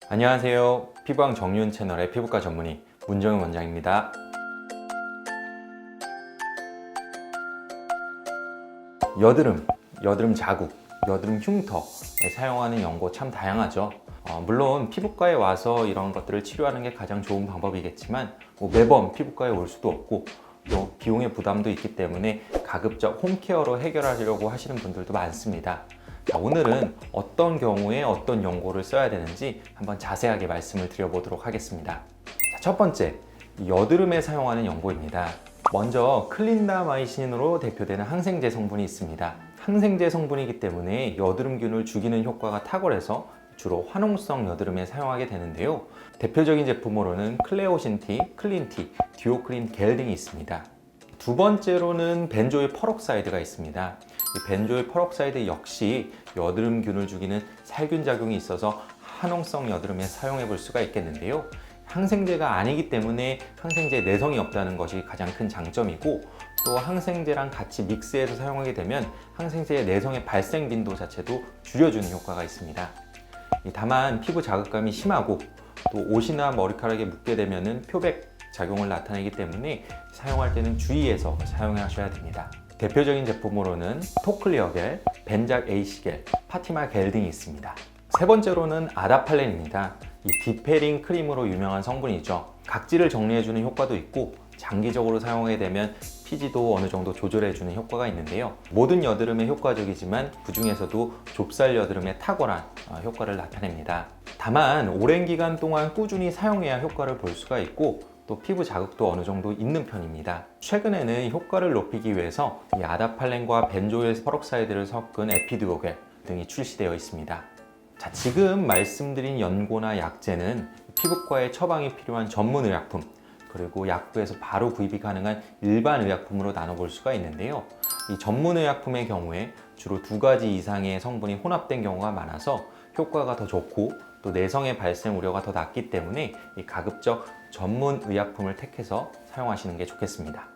안녕하세요. 피부왕 정윤 채널의 피부과 전문의 문정윤 원장입니다. 여드름 자국, 여드름 흉터에 사용하는 연고 참 다양하죠. 물론 피부과에 와서 이런 것들을 치료하는 게 가장 좋은 방법이겠지만 매번 피부과에 올 수도 없고 또 비용의 부담도 있기 때문에 가급적 홈케어로 해결하려고 하시는 분들도 많습니다. 자, 오늘은 어떤 경우에 어떤 연고를 써야 되는지 한번 자세하게 말씀을 드려보도록 하겠습니다. 자, 첫 번째, 여드름에 사용하는 연고입니다. 먼저 클린다마이신으로 대표되는 항생제 성분이 있습니다. 항생제 성분이기 때문에 여드름균을 죽이는 효과가 탁월해서 주로 화농성 여드름에 사용하게 되는데요. 대표적인 제품으로는 클레오신티, 클린티, 듀오크린 겔 등이 있습니다. 두 번째로는 벤조일 퍼록사이드가 있습니다. 이 벤조일 퍼록사이드 역시 여드름균을 죽이는 살균 작용이 있어서 화농성 여드름에 사용해 볼 수가 있겠는데요. 항생제가 아니기 때문에 항생제에 내성이 없다는 것이 가장 큰 장점이고, 또 항생제랑 같이 믹스해서 사용하게 되면 항생제의 내성의 발생 빈도 자체도 줄여주는 효과가 있습니다. 다만 피부 자극감이 심하고 또 옷이나 머리카락에 묻게 되면 표백 작용을 나타내기 때문에 사용할 때는 주의해서 사용하셔야 됩니다. 대표적인 제품으로는 토클리어겔, 벤작 에이시겔, 파티마 겔 등이 있습니다. 세 번째로는 아다팔렌입니다. 이 디페링 크림으로 유명한 성분이죠. 각질을 정리해주는 효과도 있고 장기적으로 사용하게 되면 피지도 어느 정도 조절해주는 효과가 있는데요. 모든 여드름에 효과적이지만 그 중에서도 좁쌀 여드름에 탁월한 효과를 나타냅니다. 다만 오랜 기간 동안 꾸준히 사용해야 효과를 볼 수가 있고 또 피부 자극도 어느 정도 있는 편입니다. 최근에는 효과를 높이기 위해서 이 아다팔렌과 벤조일 퍼록사이드를 섞은 에피듀오겔 등이 출시되어 있습니다. 자, 지금 말씀드린 연고나 약제는 피부과에 처방이 필요한 전문 의약품, 그리고 약국에서 바로 구입이 가능한 일반 의약품으로 나눠볼 수가 있는데요. 이 전문 의약품의 경우에 주로 2가지 이상의 성분이 혼합된 경우가 많아서 효과가 더 좋고 또 내성의 발생 우려가 더 낮기 때문에 가급적 전문 의약품을 택해서 사용하시는 게 좋겠습니다.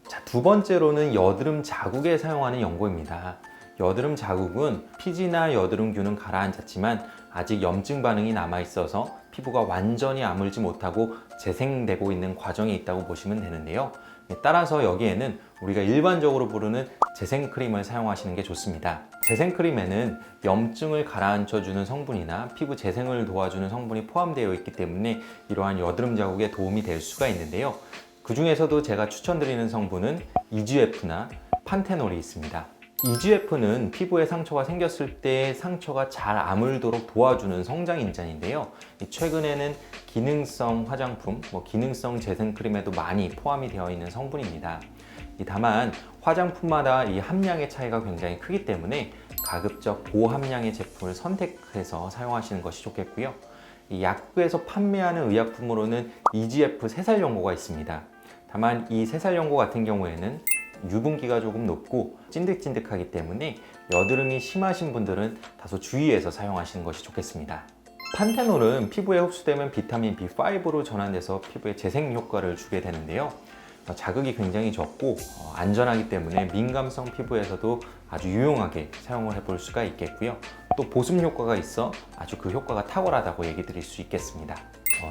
자, 두 번째로는 여드름 자국에 사용하는 연고입니다. 여드름 자국은 피지나 여드름균은 가라앉았지만 아직 염증 반응이 남아있어서 피부가 완전히 아물지 못하고 재생되고 있는 과정이 있다고 보시면 되는데요. 따라서 여기에는 우리가 일반적으로 부르는 재생크림을 사용하시는 게 좋습니다. 재생크림에는 염증을 가라앉혀주는 성분이나 피부 재생을 도와주는 성분이 포함되어 있기 때문에 이러한 여드름 자국에 도움이 될 수가 있는데요. 그 중에서도 제가 추천드리는 성분은 EGF나 판테놀이 있습니다. EGF는 피부에 상처가 생겼을 때 상처가 잘 아물도록 도와주는 성장인자인데요. 최근에는 기능성 화장품, 기능성 재생크림에도 많이 포함이 되어 있는 성분입니다. 다만 화장품마다 이 함량의 차이가 굉장히 크기 때문에 가급적 고함량의 제품을 선택해서 사용하시는 것이 좋겠고요. 이 약국에서 판매하는 의약품으로는 EGF 세살 연고가 있습니다. 다만 이 세살 연고 같은 경우에는 유분기가 조금 높고 찐득찐득하기 때문에 여드름이 심하신 분들은 다소 주의해서 사용하시는 것이 좋겠습니다. 판테놀은 피부에 흡수되면 비타민 B5로 전환돼서 피부에 재생 효과를 주게 되는데요. 자극이 굉장히 적고 안전하기 때문에 민감성 피부에서도 아주 유용하게 사용을 해볼 수가 있겠고요. 또 보습 효과가 있어 아주 그 효과가 탁월하다고 얘기 드릴 수 있겠습니다.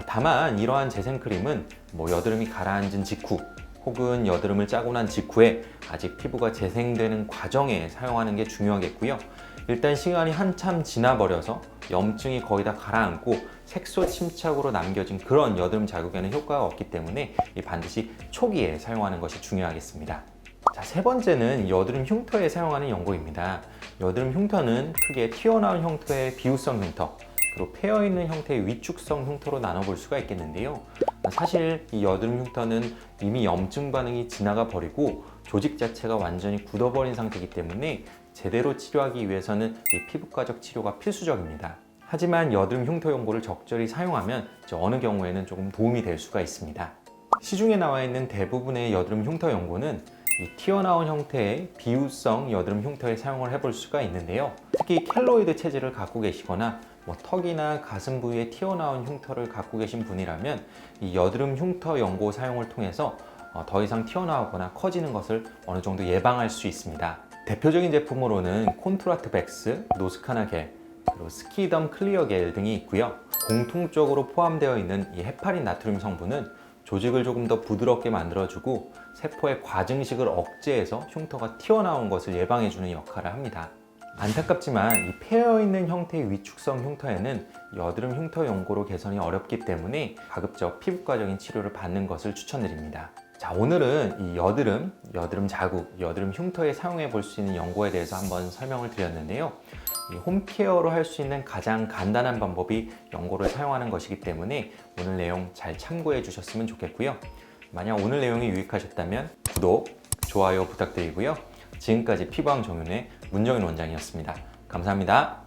다만 이러한 재생크림은 여드름이 가라앉은 직후 혹은 여드름을 짜고 난 직후에 아직 피부가 재생되는 과정에 사용하는 게 중요하겠고요. 일단 시간이 한참 지나버려서 염증이 거의 다 가라앉고 색소 침착으로 남겨진 그런 여드름 자국에는 효과가 없기 때문에 반드시 초기에 사용하는 것이 중요하겠습니다. 자, 세 번째는 여드름 흉터에 사용하는 연고입니다. 여드름 흉터는 크게 튀어나온 형태의 비우성 흉터, 그리고 패여있는 형태의 위축성 흉터로 나눠볼 수가 있겠는데요. 사실 이 여드름 흉터는 이미 염증 반응이 지나가 버리고 조직 자체가 완전히 굳어버린 상태이기 때문에 제대로 치료하기 위해서는 이 피부과적 치료가 필수적입니다. 하지만 여드름 흉터 연고를 적절히 사용하면 어느 경우에는 조금 도움이 될 수가 있습니다. 시중에 나와 있는 대부분의 여드름 흉터 연고는 이 튀어나온 형태의 비우성 여드름 흉터에 사용을 해볼 수가 있는데요. 특히 켈로이드 체질을 갖고 계시거나 턱이나 가슴 부위에 튀어나온 흉터를 갖고 계신 분이라면 이 여드름 흉터 연고 사용을 통해서 더 이상 튀어나오거나 커지는 것을 어느 정도 예방할 수 있습니다. 대표적인 제품으로는 콘트라트 백스, 노스카나 겔, 그리고 스키덤 클리어겔 등이 있고요. 공통적으로 포함되어 있는 이 헤파린 나트륨 성분은 조직을 조금 더 부드럽게 만들어주고 세포의 과증식을 억제해서 흉터가 튀어나온 것을 예방해주는 역할을 합니다. 안타깝지만 이 패여있는 형태의 위축성 흉터에는 여드름 흉터 연고로 개선이 어렵기 때문에 가급적 피부과적인 치료를 받는 것을 추천드립니다. 자, 오늘은 이 여드름 자국, 여드름 흉터에 사용해 볼 수 있는 연고에 대해서 한번 설명을 드렸는데요. 이 홈케어로 할 수 있는 가장 간단한 방법이 연고를 사용하는 것이기 때문에 오늘 내용 잘 참고해 주셨으면 좋겠고요. 만약 오늘 내용이 유익하셨다면 구독, 좋아요 부탁드리고요. 지금까지 피부왕 정윤의 문정인 원장이었습니다. 감사합니다.